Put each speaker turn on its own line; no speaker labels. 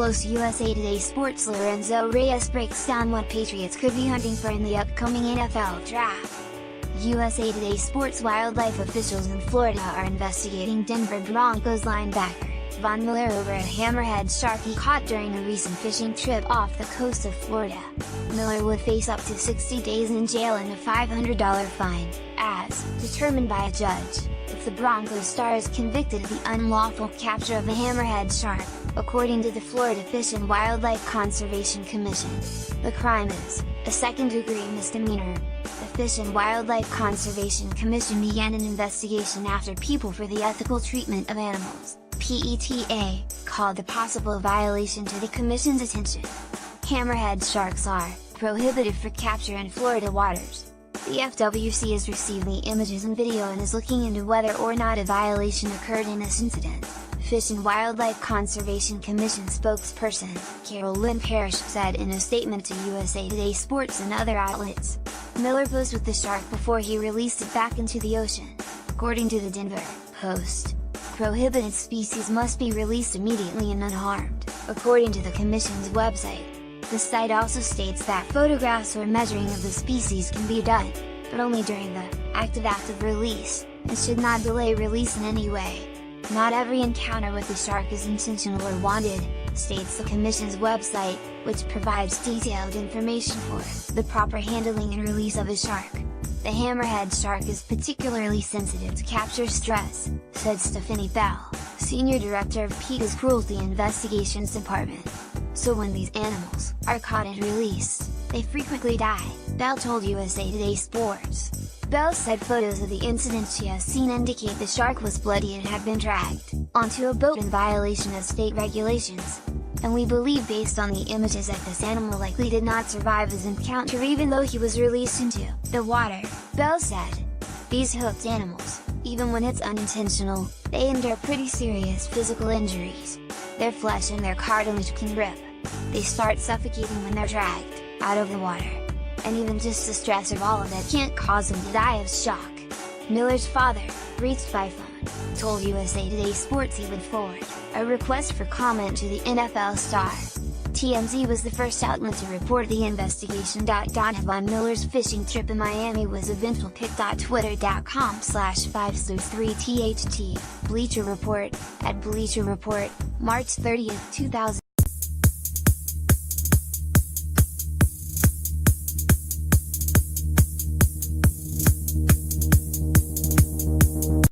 host USA Today Sports' Lorenzo Reyes breaks down what Patriots could be hunting for in the upcoming NFL Draft. USA Today Sports wildlife officials in Florida are investigating Denver Broncos linebacker Von Miller over a hammerhead shark he caught during a recent fishing trip off the coast of Florida. Miller would face up to 60 days in jail and a $500 fine, as determined by a judge, if the Broncos star is convicted of the unlawful capture of the hammerhead shark, according to the Florida Fish and Wildlife Conservation Commission. The crime is a second-degree misdemeanor. The Fish and Wildlife Conservation Commission began an investigation after People for the Ethical Treatment of Animals, PETA, called the possible violation to the Commission's attention. Hammerhead sharks are prohibited for capture in Florida waters. The FWC has received the images and video and is looking into whether or not a violation occurred in this incident. Fish and Wildlife Conservation Commission spokesperson, Carol Lynn Parrish said in a statement to USA Today Sports and other outlets. Miller posed with the shark before he released it back into the ocean. According to the Denver Post, prohibited species must be released immediately and unharmed, according to the Commission's website. The site also states that photographs or measuring of the species can be done, but only during the act of release, and should not delay release in any way. Not every encounter with the shark is intentional or wanted, states the Commission's website, which provides detailed information for the proper handling and release of a shark. The hammerhead shark is particularly sensitive to capture stress, said Stephanie Bell, Senior Director of PETA's Cruelty Investigations Department. So when these animals are caught and released, they frequently die, Bell told USA Today Sports. Bell said photos of the incident she has seen indicate the shark was bloody and had been dragged onto a boat in violation of state regulations. And we believe based on the images that this animal likely did not survive his encounter even though he was released into the water, Bell said. These hooked animals, even when it's unintentional, they endure pretty serious physical injuries. Their flesh and their cartilage can rip. They start suffocating when they're dragged out of the water. And even just the stress of all of it can't cause them to die of shock. Miller's father, reached by phone, told USA Today Sports he would forward a request for comment to the NFL star. TMZ was the first outlet to report the investigation. Von Miller's fishing trip in Miami was eventful. Twitter.com/5-3THT, Bleacher Report, at Bleacher Report, March 30, 2000.